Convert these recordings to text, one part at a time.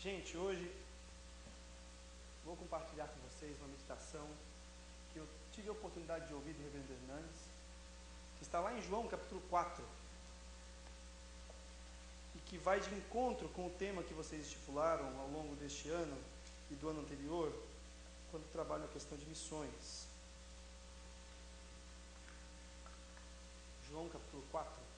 Gente, hoje vou compartilhar com vocês uma meditação que eu tive a oportunidade de ouvir do Reverendo Hernandes, que está lá em João capítulo 4, e que vai de encontro com o tema que vocês estipularam ao longo deste ano e do ano anterior, quando trabalham a questão de missões. João capítulo 4.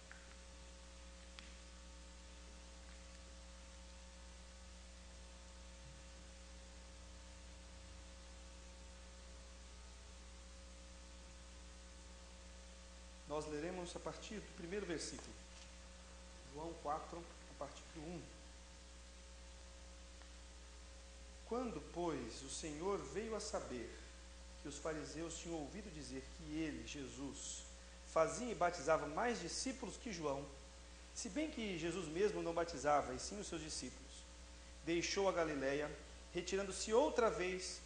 Nós leremos a partir do primeiro versículo. João 4, a partir do 1. Quando, pois, o Senhor veio a saber que os fariseus tinham ouvido dizer que ele, Jesus, fazia e batizava mais discípulos que João, se bem que Jesus mesmo não batizava, e sim os seus discípulos, deixou a Galileia, retirando-se outra vez,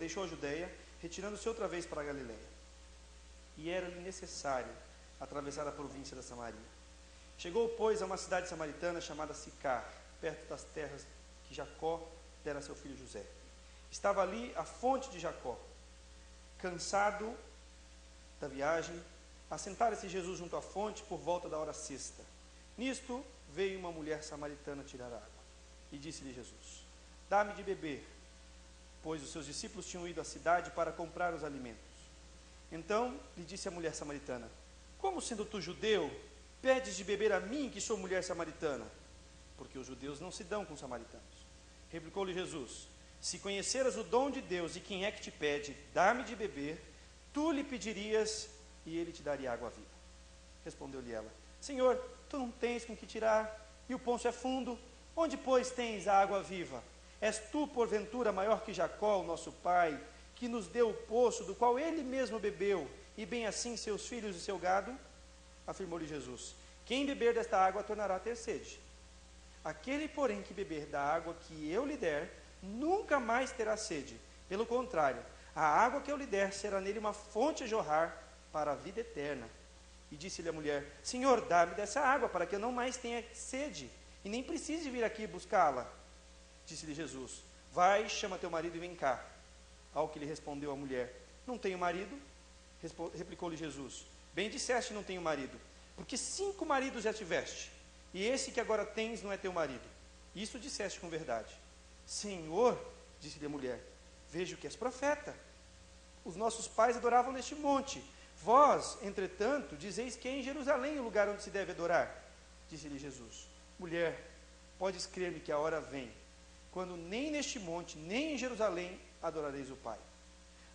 deixou a Judeia, retirando-se outra vez para a Galileia. E era-lhe necessário atravessar a província da Samaria. Chegou, pois, a uma cidade samaritana chamada Sicar, perto das terras que Jacó dera a seu filho José. Estava ali a fonte de Jacó. Cansado da viagem, assentara-se Jesus junto à fonte por volta da hora sexta. Nisto veio uma mulher samaritana tirar água. E disse-lhe Jesus: dá-me de beber, pois os seus discípulos tinham ido à cidade para comprar os alimentos. Então lhe disse a mulher samaritana: como sendo tu judeu, pedes de beber a mim, que sou mulher samaritana? Porque os judeus não se dão com os samaritanos. Replicou-lhe Jesus: se conheceras o dom de Deus e quem é que te pede, dá-me de beber, tu lhe pedirias e ele te daria água viva. Respondeu-lhe ela: Senhor, tu não tens com que tirar, e o poço é fundo. Onde, pois, tens a água viva? És tu, porventura, maior que Jacó, o nosso pai, que nos deu o poço, do qual ele mesmo bebeu, e bem assim seus filhos e seu gado? Afirmou-lhe Jesus: quem beber desta água tornará a ter sede. Aquele, porém, que beber da água que eu lhe der, nunca mais terá sede. Pelo contrário, a água que eu lhe der será nele uma fonte a jorrar para a vida eterna. E disse-lhe a mulher: Senhor, dá-me dessa água, para que eu não mais tenha sede, e nem precise vir aqui buscá-la. Disse-lhe Jesus: vai, chama teu marido e vem cá. Ao que lhe respondeu a mulher: não tenho marido. Replicou-lhe Jesus: bem disseste, não tenho marido, porque 5 maridos já tiveste, e esse que agora tens não é teu marido. Isso disseste com verdade. Senhor, disse-lhe a mulher, vejo que és profeta. Os nossos pais adoravam neste monte. Vós, entretanto, dizeis que é em Jerusalém o lugar onde se deve adorar. Disse-lhe Jesus: mulher, podes crer-me que a hora vem, quando nem neste monte, nem em Jerusalém adorareis o Pai.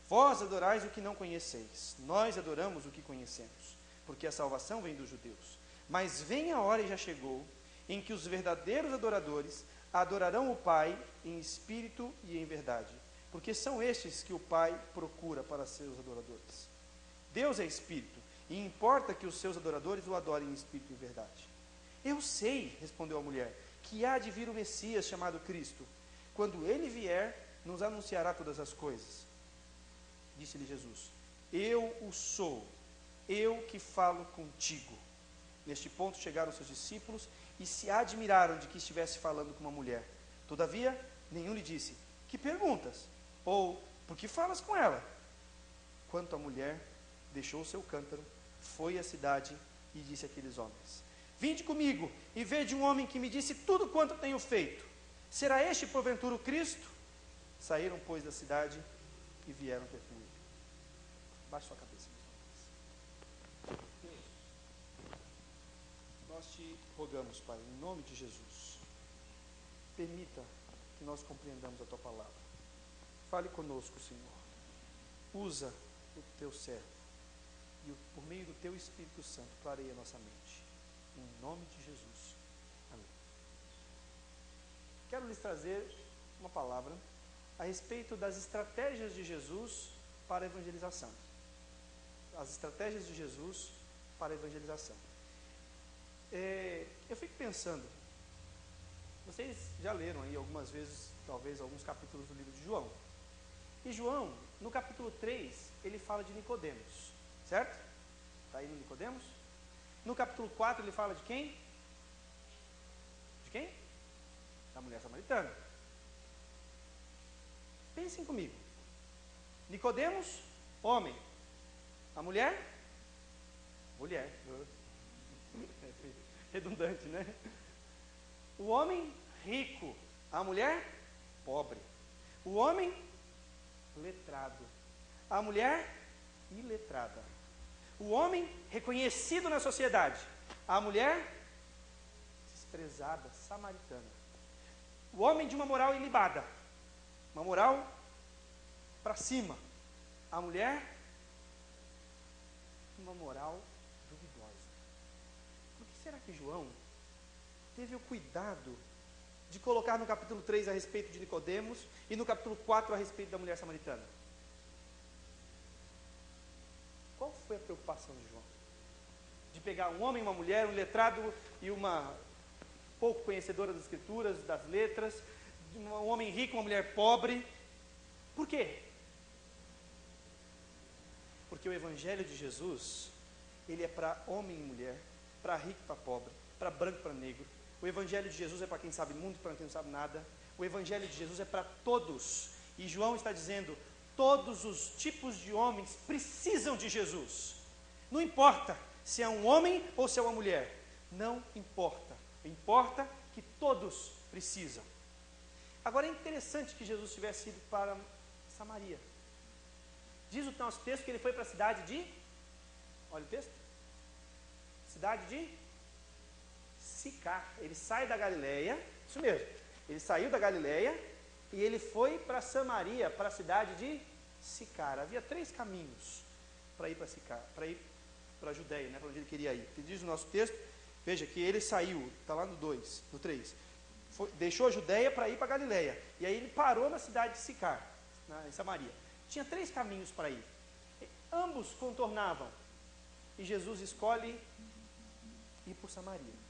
Vós adorais o que não conheceis, nós adoramos o que conhecemos, porque a salvação vem dos judeus. Mas vem a hora, e já chegou, em que os verdadeiros adoradores adorarão o Pai em espírito e em verdade, porque são estes que o Pai procura para seus adoradores. Deus é espírito, e importa que os seus adoradores o adorem em espírito e em verdade. Eu sei, respondeu a mulher, que há de vir o Messias chamado Cristo. Quando ele vier, nos anunciará todas as coisas. Disse-lhe Jesus: eu o sou, eu que falo contigo. Neste ponto chegaram seus discípulos e se admiraram de que estivesse falando com uma mulher. Todavia, nenhum lhe disse: que perguntas? Ou, por que falas com ela? Quanto à mulher, deixou o seu cântaro, foi à cidade e disse àqueles homens: vinde comigo e vede um homem que me disse tudo quanto tenho feito. Será este porventura o Cristo? Saíram, pois, da cidade e vieram ter com ele. Baixe sua cabeça, meus irmãos. Deus, nós te rogamos, Pai, em nome de Jesus, permita que nós compreendamos a tua palavra. Fale conosco, Senhor. Usa o teu servo e por meio do teu Espírito Santo clareia a nossa mente. Em nome de Jesus. Amém. Quero lhes trazer uma palavra a respeito das estratégias de Jesus para a evangelização. As estratégias de Jesus para a evangelização. Eu fico pensando, vocês já leram aí algumas vezes, talvez alguns capítulos do livro de João. E João, no capítulo 3, ele fala de Nicodemos, certo? Está aí no Nicodemos? No capítulo 4 ele fala de quem? De quem? Da A mulher samaritana. Pensem comigo. Nicodemos, homem. A mulher? Mulher. Redundante, né? O homem rico. A mulher? Pobre. O homem? Letrado. A mulher? Iletrada. O homem reconhecido na sociedade. A mulher? Desprezada, samaritana. O homem de uma moral ilibada. Uma moral para cima. A mulher? Uma moral duvidosa. Por que será que João teve o cuidado de colocar no capítulo 3 a respeito de Nicodemos e no capítulo 4 a respeito da mulher samaritana? Qual foi a preocupação de João? De pegar um homem, uma mulher, um letrado e uma pouco conhecedora das escrituras, das letras, de um homem rico, uma mulher pobre. Por quê? Porque o evangelho de Jesus, ele é para homem e mulher, para rico e para pobre, para branco e para negro. O evangelho de Jesus é para quem sabe muito e para quem não sabe nada. O evangelho de Jesus é para todos. E João está dizendo, todos os tipos de homens precisam de Jesus. Não importa se é um homem ou se é uma mulher. Não importa. Importa que todos precisam. Agora é interessante que Jesus tivesse ido para Samaria. Diz o nosso texto que ele foi para a cidade de... Olha o texto. Cidade de Sicar. Ele sai da Galileia. Isso mesmo. Ele saiu da Galileia e ele foi para Samaria, para a cidade de Sicar. Havia 3 caminhos para ir para Sicar, para ir para a Judéia, né, para onde ele queria ir. Ele diz o nosso texto, veja que ele saiu, está lá no 2, no 3, deixou a Judéia para ir para a Galileia. E aí ele parou na cidade de Sicar, em Samaria. Tinha 3 caminhos para ir. Ambos contornavam. E Jesus escolhe ir por Samaria.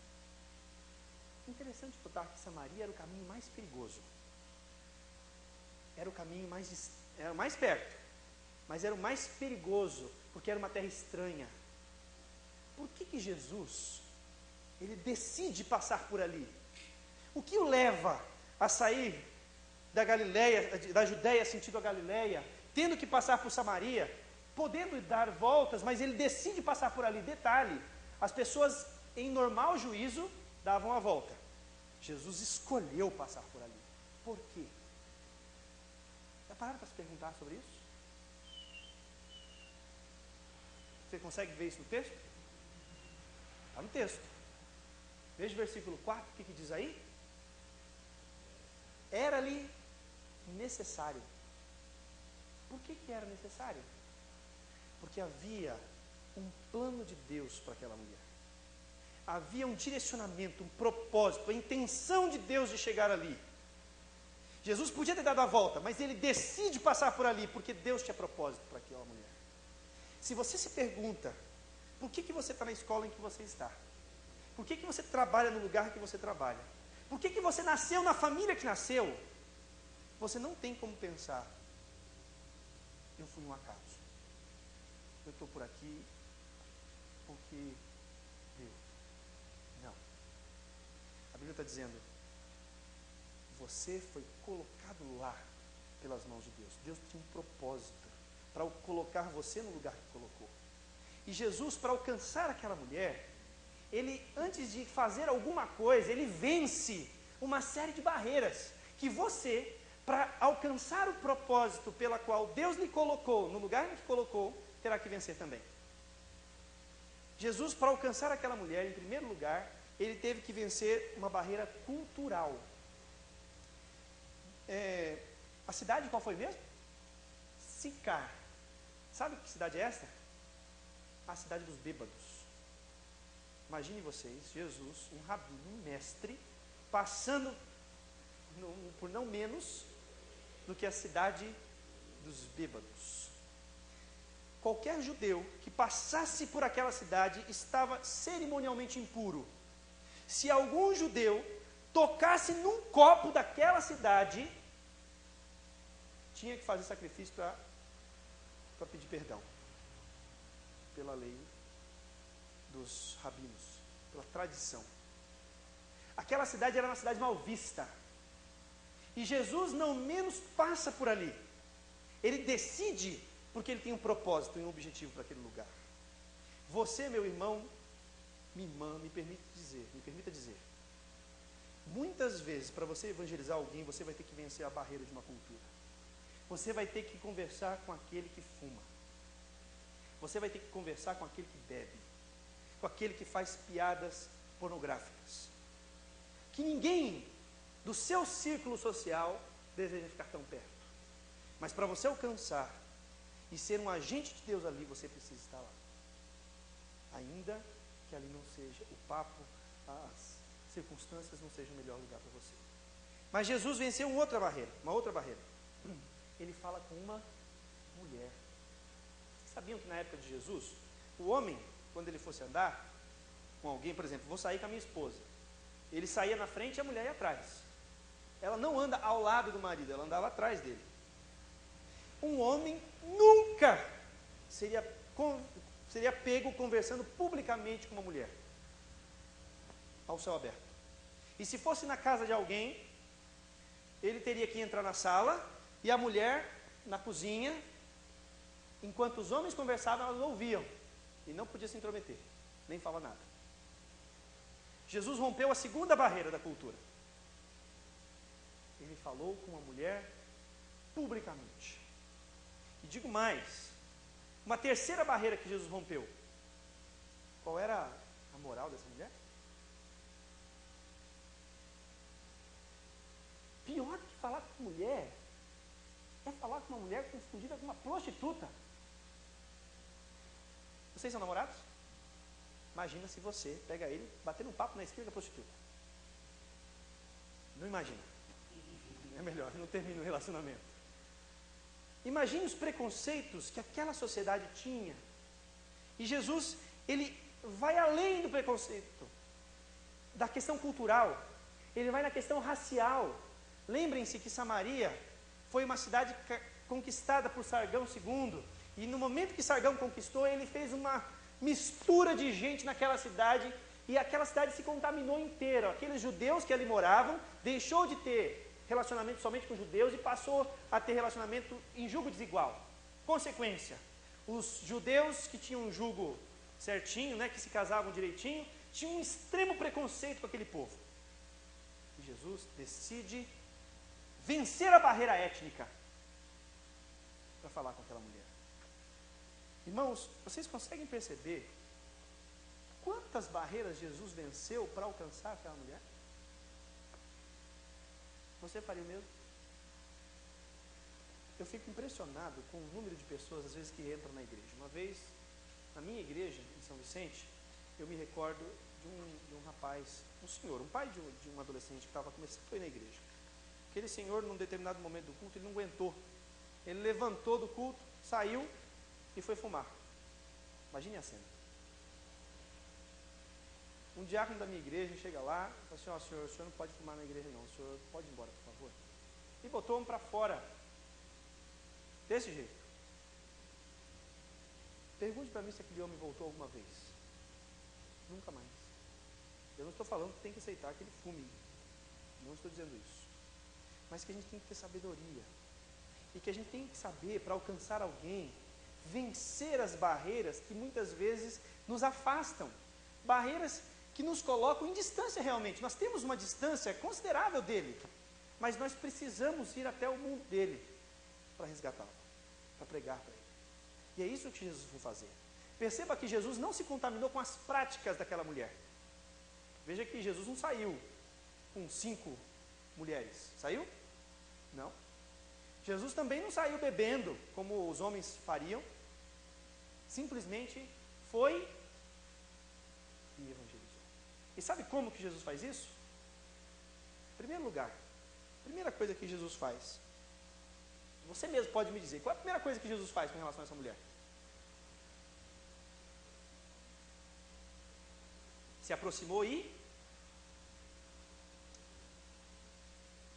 Interessante notar que Samaria era o caminho mais perigoso. Era o caminho era o mais perto, mas era o mais perigoso, porque era uma terra estranha. Por que Jesus, ele decide passar por ali? O que o leva a sair da Galileia, da Judéia sentido a Galileia, tendo que passar por Samaria, podendo dar voltas, mas ele decide passar por ali? Detalhe, as pessoas em normal juízo davam a volta. Jesus escolheu passar por ali. Por quê? Já pararam para se perguntar sobre isso? Você consegue ver isso no texto? Está no texto. Veja o versículo 4, o que diz aí? Era-lhe necessário. Por que era necessário? Porque havia um plano de Deus para aquela mulher. Havia um direcionamento, um propósito, a intenção de Deus de chegar ali. Jesus podia ter dado a volta, mas ele decide passar por ali, porque Deus tinha propósito para aquela mulher. Se você se pergunta, por que você está na escola em que você está? Por que você trabalha no lugar que você trabalha? Por que você nasceu na família que nasceu? Você não tem como pensar, eu fui um acaso. Eu estou por aqui porque Deus. Não. A Bíblia está dizendo, você foi colocado lá pelas mãos de Deus. Deus tinha um propósito para colocar você no lugar que colocou. E Jesus, para alcançar aquela mulher, ele, antes de fazer alguma coisa, ele vence uma série de barreiras que você, para alcançar o propósito pela qual Deus lhe colocou, no lugar em que colocou, terá que vencer também. Jesus, para alcançar aquela mulher, em primeiro lugar, ele teve que vencer uma barreira cultural. A cidade qual foi mesmo? Sicar. Sabe que cidade é essa? A cidade dos bêbados. Imagine vocês, Jesus, um rabino, um mestre, passando por não menos do que a cidade dos bêbados. Qualquer judeu que passasse por aquela cidade estava cerimonialmente impuro. Se algum judeu tocasse num copo daquela cidade, tinha que fazer sacrifício para pedir perdão, pela lei dos rabinos, pela tradição. Aquela cidade era uma cidade mal vista. E Jesus não menos passa por ali. Ele decide porque ele tem um propósito e um objetivo para aquele lugar. Você, meu irmão, minha irmã, me permita dizer, muitas vezes, para você evangelizar alguém, você vai ter que vencer a barreira de uma cultura. Você vai ter que conversar com aquele que fuma. Você vai ter que conversar com aquele que bebe. Com aquele que faz piadas pornográficas. Que ninguém do seu círculo social deseja ficar tão perto. Mas para você alcançar e ser um agente de Deus ali, você precisa estar lá. Ainda que ali não seja o papo, as circunstâncias não sejam o melhor lugar para você. Mas Jesus venceu uma outra barreira. Ele fala com uma mulher. Vocês sabiam que na época de Jesus, o homem, quando ele fosse andar com alguém, por exemplo, vou sair com a minha esposa. Ele saía na frente e a mulher ia atrás. Ela não anda ao lado do marido, ela andava atrás dele. Um homem nunca seria pego conversando publicamente com uma mulher, ao céu aberto. E se fosse na casa de alguém, ele teria que entrar na sala e a mulher na cozinha. Enquanto os homens conversavam, elas ouviam e não podia se intrometer, nem falar nada. Jesus rompeu a segunda barreira da cultura. Ele falou com uma mulher publicamente. E digo mais, uma terceira barreira que Jesus rompeu. Qual era a moral dessa mulher? Pior que falar com mulher é falar com uma mulher confundida com uma prostituta. Vocês são namorados? Imagina se você pega ele, batendo um papo na esquina da prostituta. Não imagina. É melhor, não termina o relacionamento. Imagine os preconceitos que aquela sociedade tinha. E Jesus, ele vai além do preconceito, da questão cultural. Ele vai na questão racial. Lembrem-se que Samaria foi uma cidade conquistada por Sargão II. E no momento que Sargão conquistou, ele fez uma mistura de gente naquela cidade. E aquela cidade se contaminou inteira. Aqueles judeus que ali moravam, deixou de ter relacionamento somente com judeus e passou a ter relacionamento em jugo desigual. Consequência, os judeus que tinham um jugo certinho, que se casavam direitinho, tinham um extremo preconceito com aquele povo. E Jesus decide vencer a barreira étnica para falar com aquela mulher. Irmãos, vocês conseguem perceber quantas barreiras Jesus venceu para alcançar aquela mulher? Você faria o mesmo? Eu fico impressionado com o número de pessoas, às vezes, que entram na igreja. Uma vez, na minha igreja, em São Vicente, eu me recordo de um rapaz, um senhor, um pai de um adolescente que estava começando a ir na igreja. Aquele senhor, num determinado momento do culto, ele não aguentou. Ele levantou do culto, saiu e foi fumar. Imagine a cena. Um diácono da minha igreja chega lá e fala assim: senhor, o senhor não pode fumar na igreja não, o senhor pode ir embora, por favor. E botou um para fora, desse jeito. Pergunte para mim se aquele homem voltou alguma vez. Nunca mais. Eu não estou falando que tem que aceitar que ele fume, não estou dizendo isso, mas que a gente tem que ter sabedoria, e que a gente tem que saber, para alcançar alguém, vencer as barreiras que muitas vezes nos afastam, barreiras que nos colocam em distância realmente. Nós temos uma distância considerável dele, mas nós precisamos ir até o mundo dele para resgatá-lo, para pregar para ele. E é isso que Jesus foi fazer. Perceba que Jesus não se contaminou com as práticas daquela mulher. Veja que Jesus não saiu com 5 mulheres. Saiu? Não. Jesus também não saiu bebendo, como os homens fariam. Simplesmente foi e evangelizou. E sabe como que Jesus faz isso? Em primeiro lugar, a primeira coisa que Jesus faz, você mesmo pode me dizer, qual é a primeira coisa que Jesus faz com relação a essa mulher? Se aproximou e,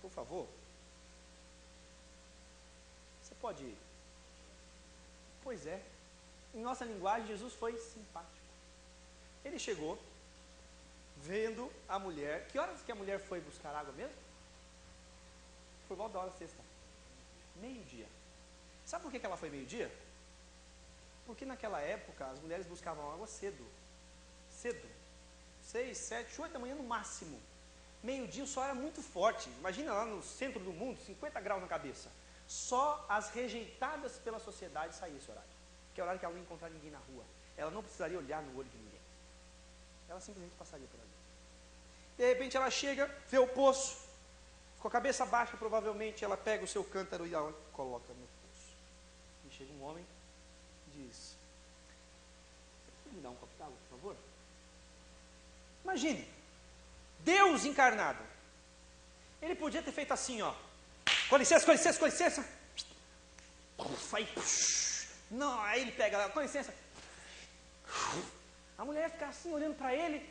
por favor, você pode ir. Pois é, em nossa linguagem, Jesus foi simpático. Ele chegou, vendo a mulher. Que horas que a mulher foi buscar água mesmo? por volta da hora sexta. Meio-dia. Sabe por que ela foi meio-dia? Porque naquela época as mulheres buscavam água cedo. Cedo. 6, 7, 8 da manhã no máximo. Meio-dia o sol era muito forte. Imagina lá no centro do mundo, 50 graus na cabeça. Só as rejeitadas pela sociedade saíam esse horário. Que é o horário que ela não ia encontrar ninguém na rua. Ela não precisaria olhar no olho de ninguém. Ela simplesmente passaria por ali. De repente ela chega, vê o poço, com a cabeça baixa provavelmente, ela pega o seu cântaro e ela coloca no poço. E chega um homem e diz: "Pode me dar um copo d'água, por favor?" Imagine, Deus encarnado. Ele podia ter feito assim, ó. Com licença, com licença, com licença. Aí, não, aí ele pega lá, com licença. A mulher fica assim, olhando para ele.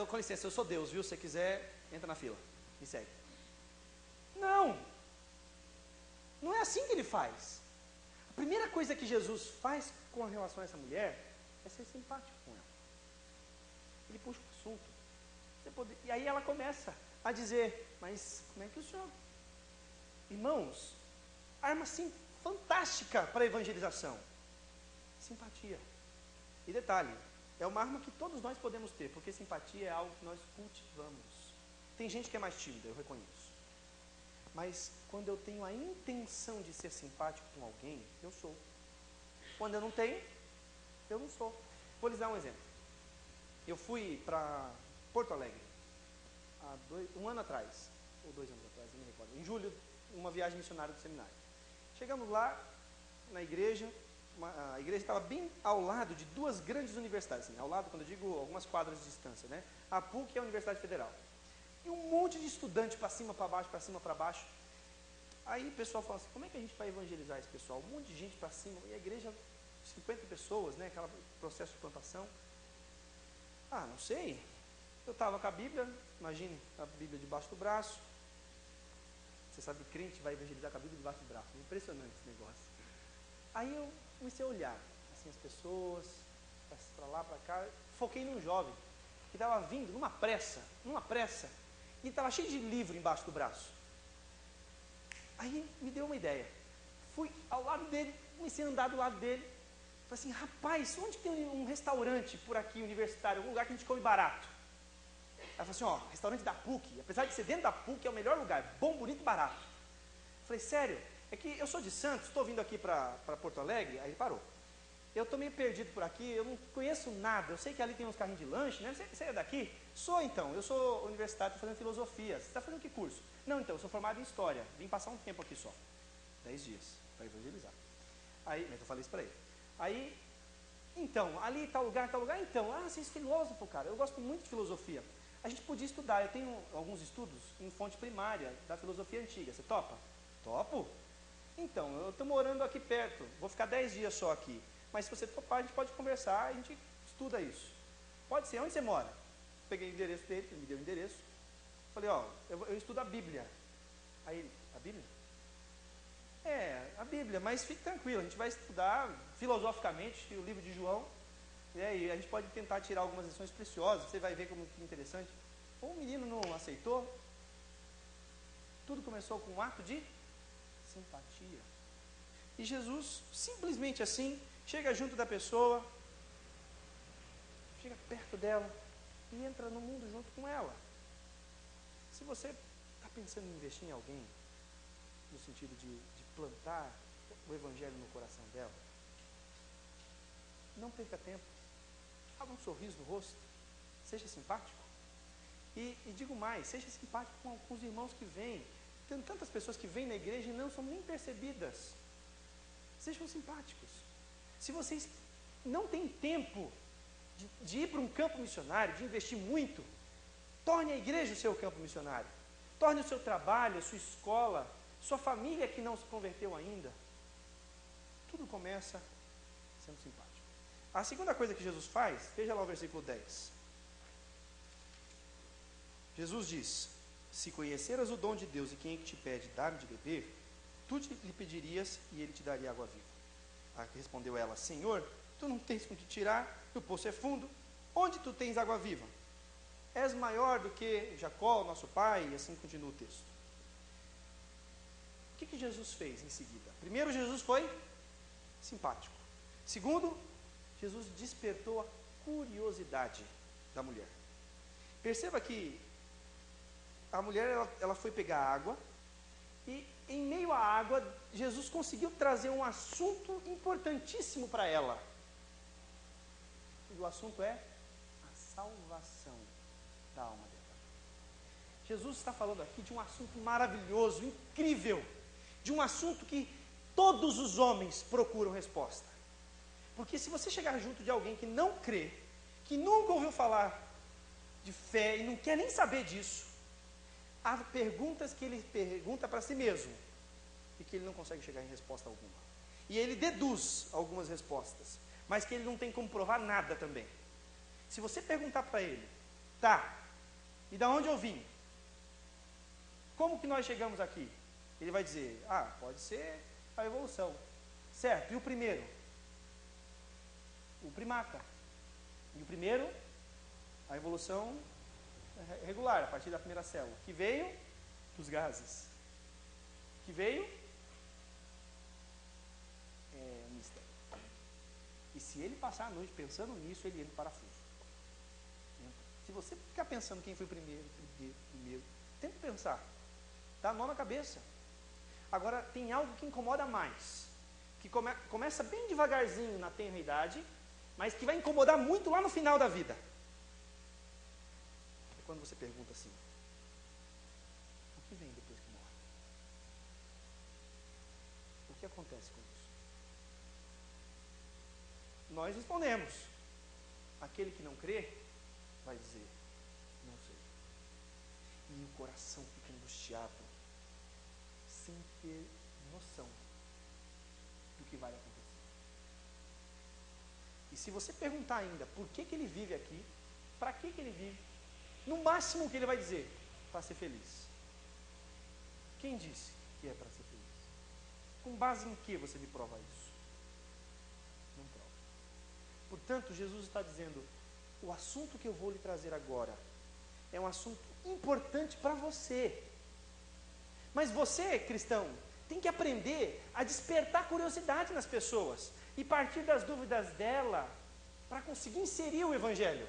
Com licença, eu sou Deus, viu? Se você quiser, entra na fila. Me segue. Não. Não é assim que ele faz. A primeira coisa que Jesus faz com relação a essa mulher é ser simpático com ela. Ele puxa o assunto. E aí ela começa a dizer: "Mas como é que o senhor..." Irmãos, arma assim fantástica para a evangelização. Simpatia. E detalhe, é uma arma que todos nós podemos ter, porque simpatia é algo que nós cultivamos. Tem gente que é mais tímida, eu reconheço. Mas quando eu tenho a intenção de ser simpático com alguém, eu sou. Quando eu não tenho, eu não sou. Vou lhes dar um exemplo. Eu fui para Porto Alegre, há um ano atrás, ou 2 anos atrás, não me recordo, em julho, uma viagem missionária do seminário. Chegamos lá, na igreja, a igreja estava bem ao lado de 2 grandes universidades, assim, ao lado, quando eu digo algumas quadras de distância, né? A PUC e a Universidade Federal. E um monte de estudante para cima, para baixo, para cima, para baixo. Aí o pessoal fala assim: como é que a gente vai evangelizar esse pessoal? Um monte de gente para cima, e a igreja, 50 pessoas, né? Aquele processo de plantação. Ah, não sei. Eu estava com a Bíblia, imagine, a Bíblia debaixo do braço. Você sabe que crente vai evangelizar com a Bíblia debaixo do braço. É impressionante esse negócio. Aí eu comecei a olhar, assim, as pessoas, para lá, para cá. Foquei num jovem que estava vindo numa pressa, e estava cheio de livro embaixo do braço. Aí me deu uma ideia. Fui ao lado dele, comecei a andar do lado dele. Falei assim: rapaz, onde tem um restaurante por aqui, universitário, algum lugar que a gente come barato? Ela falou assim: ó, restaurante da PUC, apesar de ser dentro da PUC, é o melhor lugar, bom, bonito, barato. Falei: sério? É que eu sou de Santos, estou vindo aqui para Porto Alegre. Aí ele parou. Eu estou meio perdido por aqui, eu não conheço nada, eu sei que ali tem uns carrinhos de lanche, né? Você é daqui? Sou então, eu sou universitário, estou fazendo filosofia. Você está fazendo que curso? Não, então, eu sou formado em História, vim passar um tempo aqui só, 10 dias, para evangelizar. Aí, mas eu falei isso para ele. Aí, então, ali tal lugar, então, você é filósofo, cara, eu gosto muito de filosofia. A gente podia estudar, eu tenho alguns estudos em fonte primária da filosofia antiga, você topa? Topo? Então, eu estou morando aqui perto, vou ficar 10 dias só aqui. Mas se você topar, a gente pode conversar, a gente estuda isso. Pode ser, onde você mora? Peguei o endereço dele, ele me deu o endereço. Falei: ó, eu estudo a Bíblia. Aí ele: a Bíblia? É, a Bíblia, mas fique tranquilo, a gente vai estudar filosoficamente o livro de João, e a gente pode tentar tirar algumas lições preciosas, você vai ver como que interessante. O menino não aceitou. Tudo começou com um ato de simpatia. E Jesus, simplesmente assim, chega junto da pessoa, chega perto dela e entra no mundo junto com ela. Se você está pensando em investir em alguém, no sentido de plantar o Evangelho no coração dela, não perca tempo. Abra um sorriso no rosto, seja simpático. E digo mais, seja simpático com os irmãos que vêm. Tem tantas pessoas que vêm na igreja e não são nem percebidas. Sejam simpáticos. Se vocês não têm tempo de ir para um campo missionário, de investir muito, torne a igreja o seu campo missionário. Torne o seu trabalho, a sua escola, sua família que não se converteu ainda. Tudo começa sendo simpático. A segunda coisa que Jesus faz, veja lá o versículo 10. Jesus diz: se conheceras o dom de Deus e quem é que te pede dar-me de beber, tu lhe pedirias e ele te daria água viva. Respondeu ela: Senhor, tu não tens com que tirar, o poço é fundo, onde tu tens água viva? És maior do que Jacó, nosso pai, e assim continua o texto. O que Jesus fez em seguida? Primeiro, Jesus foi simpático. Segundo, Jesus despertou a curiosidade da mulher. Perceba que a mulher ela foi pegar água e em meio à água Jesus conseguiu trazer um assunto importantíssimo para ela. E o assunto é a salvação da alma dela. Jesus está falando aqui de um assunto maravilhoso, incrível, de um assunto que todos os homens procuram resposta. Porque se você chegar junto de alguém que não crê, que nunca ouviu falar de fé e não quer nem saber disso, há perguntas que ele pergunta para si mesmo e que ele não consegue chegar em resposta alguma. E ele deduz algumas respostas, mas que ele não tem como provar nada também. Se você perguntar para ele, tá, e da onde eu vim? Como que nós chegamos aqui? Ele vai dizer, pode ser a evolução. Certo, e o primeiro? O primata. E o primeiro, a evolução regular, a partir da primeira célula, que veio dos gases. Que veio um mistério. E se ele passar a noite pensando nisso, ele entra em parafuso. Se você ficar pensando quem foi primeiro, tenta pensar. Dá nó na cabeça. Agora, tem algo que incomoda mais, que começa bem devagarzinho na tenra idade, mas que vai incomodar muito lá no final da vida. É quando você pergunta assim, o que vem depois que morre? O que acontece com isso? Nós respondemos. Aquele que não crê, vai dizer, não sei. E o coração fica angustiado, sem ter noção do que vai acontecer. E se você perguntar ainda por que ele vive aqui, para que ele vive, no máximo o que ele vai dizer, para ser feliz. Quem disse que é para ser feliz? Com base em que você me prova isso? Não prova. Portanto, Jesus está dizendo, o assunto que eu vou lhe trazer agora é um assunto importante para você. Mas você, cristão, tem que aprender a despertar curiosidade nas pessoas e partir das dúvidas dela para conseguir inserir o Evangelho.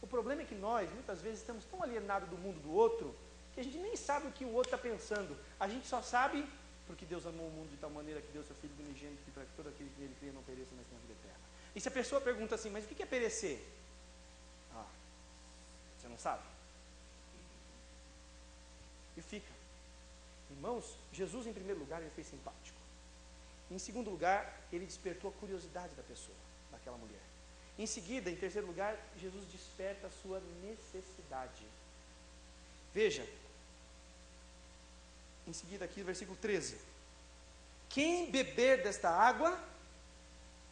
O problema é que nós, muitas vezes, estamos tão alienados do mundo do outro que a gente nem sabe o que o outro está pensando. A gente só sabe porque Deus amou o mundo de tal maneira que deu seu Filho unigênito, que para que todo aquele que nele crê não pereça, mas tenha vida eterna. E se a pessoa pergunta assim, mas o que é perecer? Você não sabe? E fica. Irmãos, Jesus em primeiro lugar, ele foi simpático. Em segundo lugar, ele despertou a curiosidade da pessoa, daquela mulher. Em seguida, em terceiro lugar, Jesus desperta a sua necessidade. Veja, em seguida aqui, versículo 13. Quem beber desta água,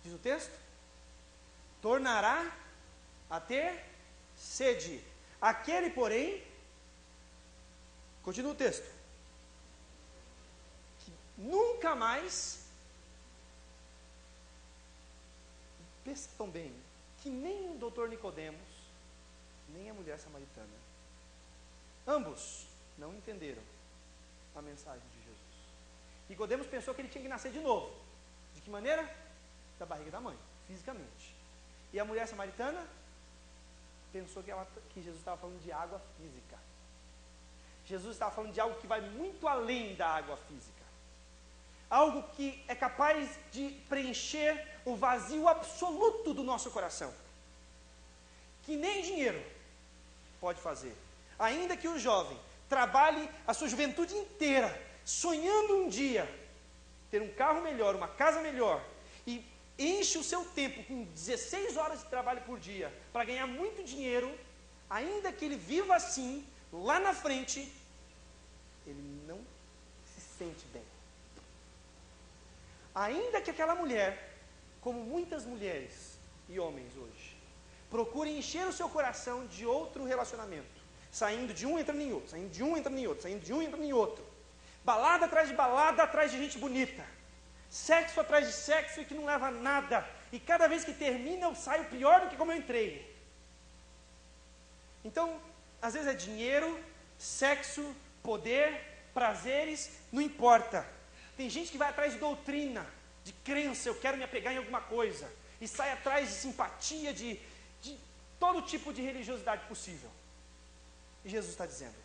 diz o texto, tornará a ter sede. Aquele, porém, continua o texto, que nunca mais, percebam bem, que nem o doutor Nicodemos, nem a mulher samaritana, ambos não entenderam a mensagem de Jesus. Nicodemos pensou que ele tinha que nascer de novo. De que maneira? Da barriga da mãe, fisicamente. E a mulher samaritana pensou que Jesus estava falando de água física. Jesus estava falando de algo que vai muito além da água física. Algo que é capaz de preencher o vazio absoluto do nosso coração. Que nem dinheiro pode fazer. Ainda que o jovem trabalhe a sua juventude inteira, sonhando um dia ter um carro melhor, uma casa melhor, e enche o seu tempo com 16 horas de trabalho por dia para ganhar muito dinheiro, ainda que ele viva assim, lá na frente, ele não se sente bem. Ainda que aquela mulher, como muitas mulheres e homens hoje, procurem encher o seu coração de outro relacionamento, saindo de um entrando em outro, saindo de um entrando em outro, saindo de um entrando em outro, balada atrás de gente bonita, sexo atrás de sexo e que não leva a nada, e cada vez que termina eu saio pior do que como eu entrei. Então, às vezes é dinheiro, sexo, poder, prazeres, não importa. Tem gente que vai atrás de doutrina, de crença, eu quero me apegar em alguma coisa. E sai atrás de simpatia, de todo tipo de religiosidade possível. E Jesus está dizendo,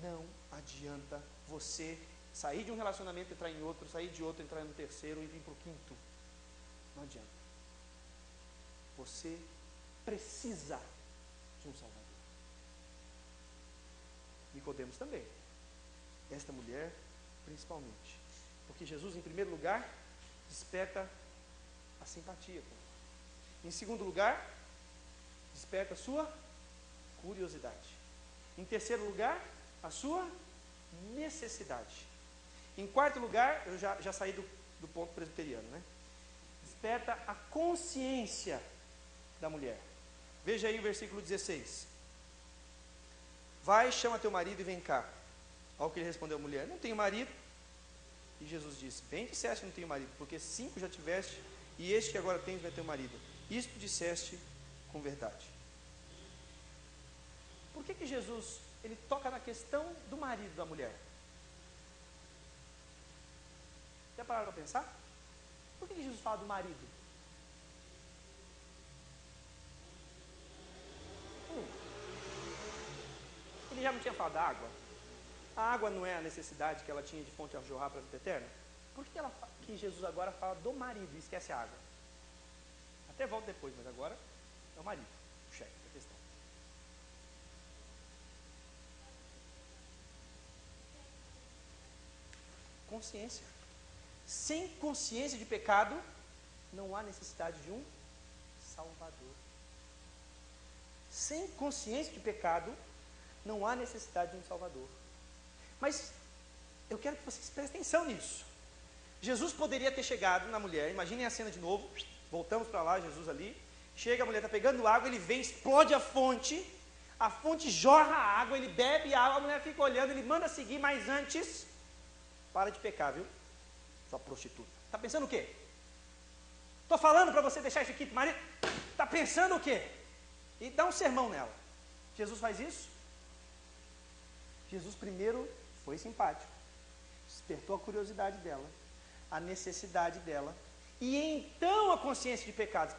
não adianta você sair de um relacionamento, entrar em outro, sair de outro, entrar no terceiro e vir para o quinto. Não adianta. Você precisa de um Salvador. Nicodemos também. Esta mulher, principalmente. Porque Jesus, em primeiro lugar, desperta a simpatia. Em segundo lugar, desperta a sua curiosidade. Em terceiro lugar, a sua necessidade. Em quarto lugar, eu já saí do ponto presbiteriano, né? Desperta a consciência da mulher. Veja aí o versículo 16. Vai, chama teu marido e vem cá. Olha o que ele respondeu à mulher, não tenho marido. E Jesus disse, bem disseste não tenho marido, porque 5 já tiveste, e este que agora tens vai ter um marido. Isto disseste com verdade. Por que Jesus, ele toca na questão do marido da mulher? Já pararam para pensar? Por que Jesus fala do marido? Ele já não tinha falado da água? A água não é a necessidade que ela tinha de fonte a jorrar para a vida eterna? Por que Jesus agora fala do marido e esquece a água? Até volto depois, mas agora é o marido, o chefe da questão. Consciência. Sem consciência de pecado, não há necessidade de um Salvador. Sem consciência de pecado, não há necessidade de um Salvador. Mas eu quero que vocês prestem atenção nisso. Jesus poderia ter chegado na mulher, imaginem a cena de novo, voltamos para lá, Jesus ali, chega, a mulher está pegando água, ele vem, explode a fonte jorra a água, ele bebe a água, a mulher fica olhando, ele manda seguir, mas antes, para de pecar, viu? Sua prostituta. Está pensando o quê? Estou falando para você deixar esse quinto marido, está pensando o quê? E dá um sermão nela. Jesus faz isso? Jesus primeiro foi simpático, despertou a curiosidade dela, a necessidade dela, e então a consciência de pecados.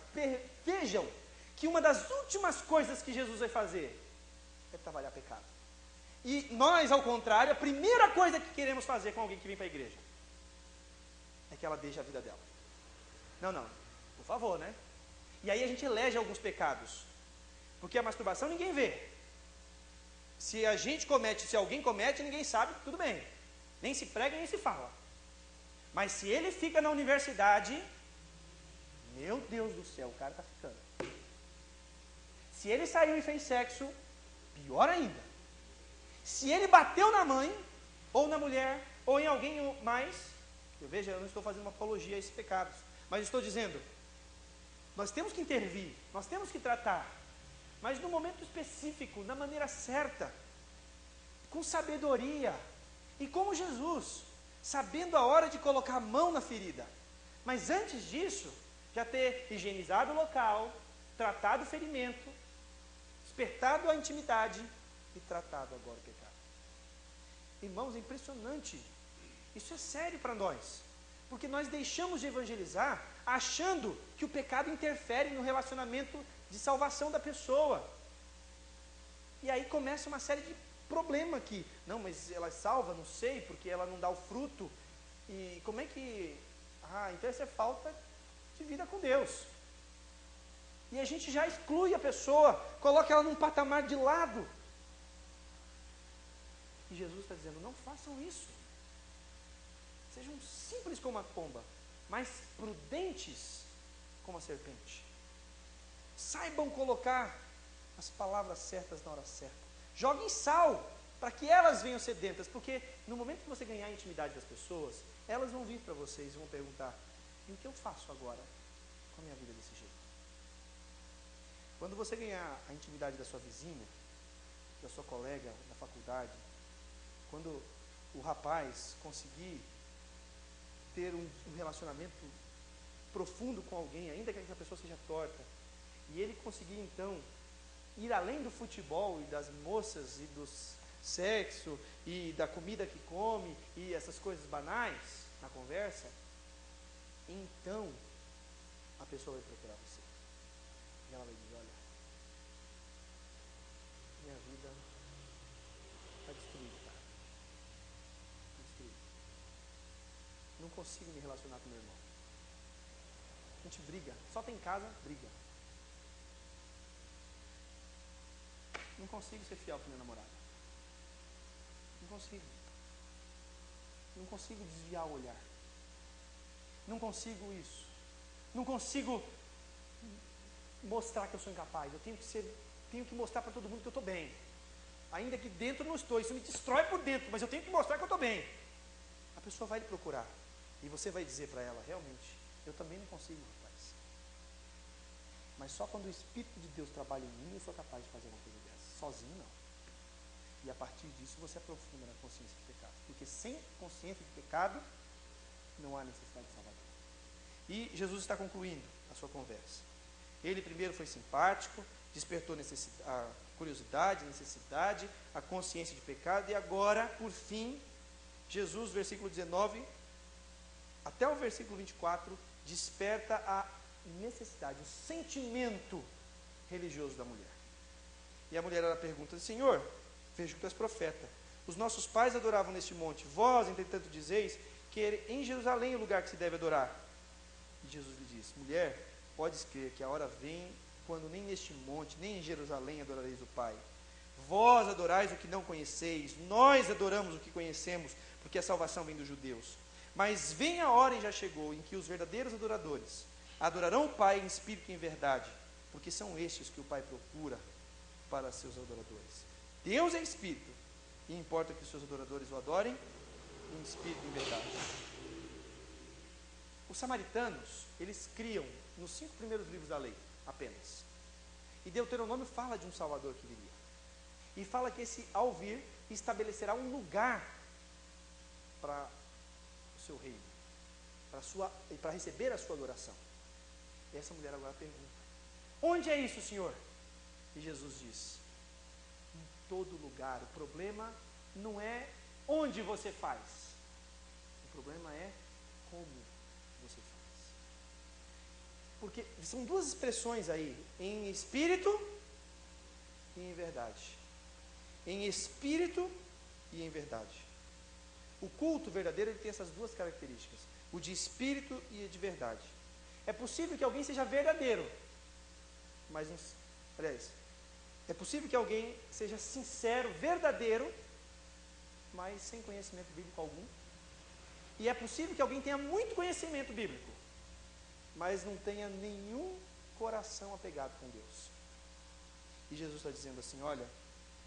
Vejam que uma das últimas coisas que Jesus vai fazer é trabalhar pecado. E nós, ao contrário, a primeira coisa que queremos fazer com alguém que vem para a igreja é que ela deixe a vida dela. Não, por favor, né? E aí a gente elege alguns pecados, porque a masturbação ninguém vê. Se alguém comete, ninguém sabe, tudo bem. Nem se prega, nem se fala. Mas se ele fica na universidade, meu Deus do céu, o cara está ficando. Se ele saiu e fez sexo, pior ainda. Se ele bateu na mãe, ou na mulher, ou em alguém mais, eu não estou fazendo uma apologia a esses pecados, mas estou dizendo, nós temos que intervir, nós temos que tratar, mas no momento específico, na maneira certa, com sabedoria, e como Jesus, sabendo a hora de colocar a mão na ferida. Mas antes disso, já ter higienizado o local, tratado o ferimento, despertado a intimidade e tratado agora o pecado. Irmãos, é impressionante. Isso é sério para nós. Porque nós deixamos de evangelizar achando que o pecado interfere no relacionamento de salvação da pessoa. E aí começa uma série de problemas aqui. Não, mas ela é salva? Não sei, porque ela não dá o fruto. E como é que... então essa é falta de vida com Deus. E a gente já exclui a pessoa, coloca ela num patamar de lado. E Jesus está dizendo, não façam isso. Sejam simples como a pomba, mas prudentes como a serpente. Saibam colocar as palavras certas na hora certa. Joguem sal, para que elas venham sedentas, porque no momento que você ganhar a intimidade das pessoas, elas vão vir para vocês e vão perguntar, e o que eu faço agora com a minha vida desse jeito? Quando você ganhar a intimidade da sua vizinha, da sua colega da faculdade, quando o rapaz conseguir ter um relacionamento profundo com alguém, ainda que essa pessoa seja torta, e ele conseguir então ir além do futebol e das moças e sexo e da comida que come e essas coisas banais na conversa, então a pessoa vai procurar você. E ela vai dizer, olha, minha vida está destruída, cara. Está destruída. Não consigo me relacionar com meu irmão. A gente briga, só tem casa, briga. Não consigo ser fiel para minha namorada. Não consigo. Não consigo desviar o olhar. Não consigo isso. Não consigo mostrar que eu sou incapaz. Eu tenho que mostrar para todo mundo que eu estou bem. Ainda que dentro não estou. Isso me destrói por dentro, mas eu tenho que mostrar que eu estou bem. A pessoa vai lhe procurar. E você vai dizer para ela, realmente, eu também não consigo, rapaz. Mas só quando o Espírito de Deus trabalha em mim, eu sou capaz de fazer uma coisa dessa. Sozinho, não. E a partir disso, você aprofunda na consciência de pecado. Porque sem consciência de pecado, não há necessidade de Salvador. E Jesus está concluindo a sua conversa. Ele primeiro foi simpático, despertou a curiosidade, a necessidade, a consciência de pecado. E agora, por fim, Jesus, versículo 19, até o versículo 24, desperta a necessidade, o sentimento religioso da mulher. E a mulher, ela pergunta, Senhor, vejo que tu és profeta. Os nossos pais adoravam neste monte. Vós, entretanto, dizeis que é em Jerusalém o lugar que se deve adorar. E Jesus lhe diz, mulher, podes crer que a hora vem quando nem neste monte, nem em Jerusalém adorareis o Pai. Vós adorais o que não conheceis, nós adoramos o que conhecemos, porque a salvação vem dos judeus. Mas vem a hora, e já chegou, em que os verdadeiros adoradores adorarão o Pai em espírito e em verdade, porque são estes que o Pai procura para seus adoradores. Deus é espírito, e importa que os seus adoradores o adorem em espírito e em verdade. Os samaritanos, eles criam nos 5 primeiros livros da lei, apenas. E Deuteronômio fala de um Salvador que viria. E fala que esse, ao vir, estabelecerá um lugar para o seu reino, para receber a sua adoração. E essa mulher agora pergunta, onde é isso, Senhor? E Jesus diz, em todo lugar. O problema não é onde você faz, o problema é como você faz. Porque são duas expressões aí, em espírito e em verdade. Em espírito e em verdade. O culto verdadeiro, ele tem essas duas características, o de espírito e de verdade. É possível que alguém seja verdadeiro, mas não, aliás, é possível que alguém seja sincero, verdadeiro, mas sem conhecimento bíblico algum. E é possível que alguém tenha muito conhecimento bíblico, mas não tenha nenhum coração apegado com Deus. E Jesus está dizendo assim, olha,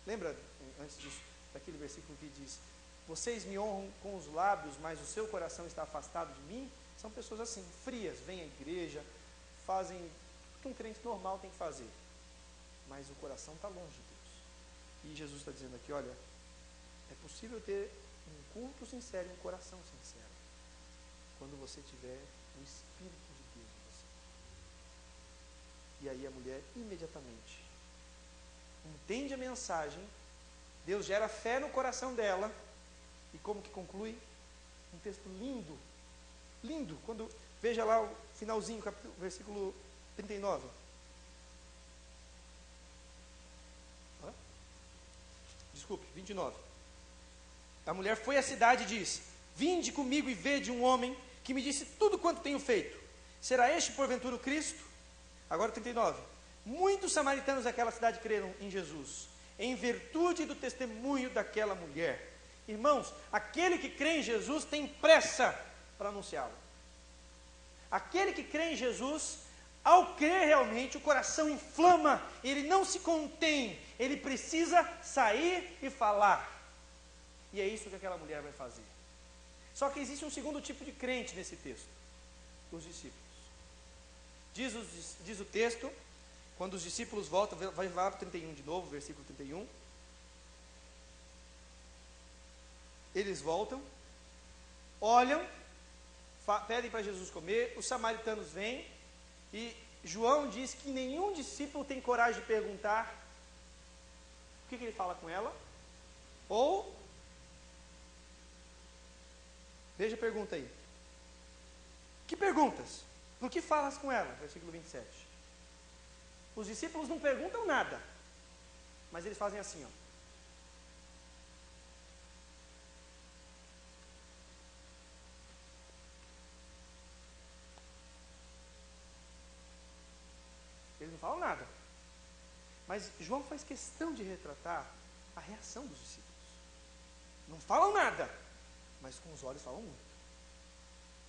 lembra antes disso, daquele versículo que diz, vocês me honram com os lábios, mas o seu coração está afastado de mim? São pessoas assim, frias, vêm à igreja, fazem o que um crente normal tem que fazer, mas o coração está longe de Deus. E Jesus está dizendo aqui, olha, é possível ter um culto sincero e um coração sincero, quando você tiver o Espírito de Deus em você. E aí a mulher imediatamente entende a mensagem, Deus gera fé no coração dela, e como que conclui? Um texto lindo, lindo, quando, veja lá o finalzinho, versículo 39. Desculpe, 29. A mulher foi à cidade e disse, vinde comigo e vede um homem que me disse tudo quanto tenho feito. Será este porventura o Cristo? Agora 39. Muitos samaritanos daquela cidade creram em Jesus, em virtude do testemunho daquela mulher. Irmãos, aquele que crê em Jesus tem pressa para anunciá-lo. Aquele que crê em Jesus, ao crer realmente, o coração inflama, ele não se contém, ele precisa sair e falar. E é isso que aquela mulher vai fazer. Só que existe um segundo tipo de crente nesse texto, os discípulos. Diz o texto, quando os discípulos voltam, vai lá para o 31 de novo, versículo 31. Eles voltam, olham, pedem para Jesus comer, os samaritanos vêm, e João diz que nenhum discípulo tem coragem de perguntar. O que ele fala com ela? Ou, veja a pergunta aí. Que perguntas? Por que falas com ela? Versículo 27. Os discípulos não perguntam nada, mas eles fazem assim, ó. Eles não falam nada. Mas João faz questão de retratar a reação dos discípulos. Não falam nada, mas com os olhos falam muito.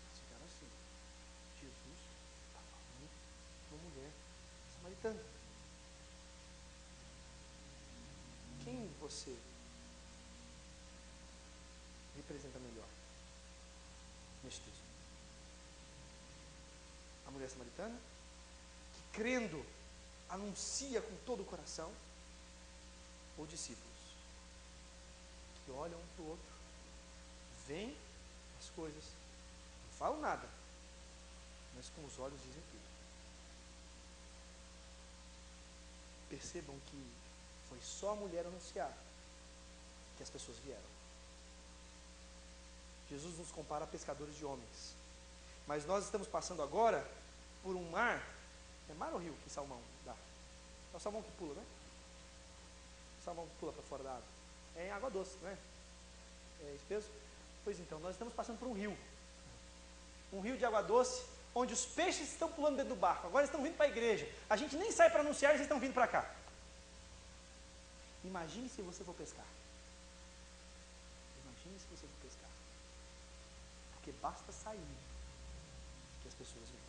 Eles ficaram assim. Jesus está falando com uma mulher samaritana. Quem você representa melhor neste texto? A mulher samaritana, que crendo anuncia com todo o coração, ou discípulos que olham um para o outro, veem as coisas, não falam nada, mas com os olhos dizem tudo. Percebam que foi só a mulher anunciar que as pessoas vieram. Jesus nos compara a pescadores de homens, mas nós estamos passando agora por um mar. É mar ou rio que salmão dá? É o salmão que pula, né? O salmão que pula para fora da água. É em água doce, não é? É isso mesmo? Pois então, nós estamos passando por um rio. Um rio de água doce, onde os peixes estão pulando dentro do barco. Agora estão vindo para a igreja. A gente nem sai para anunciar e eles estão vindo para cá. Imagine se você for pescar. Imagine se você for pescar. Porque basta sair que as pessoas vêm.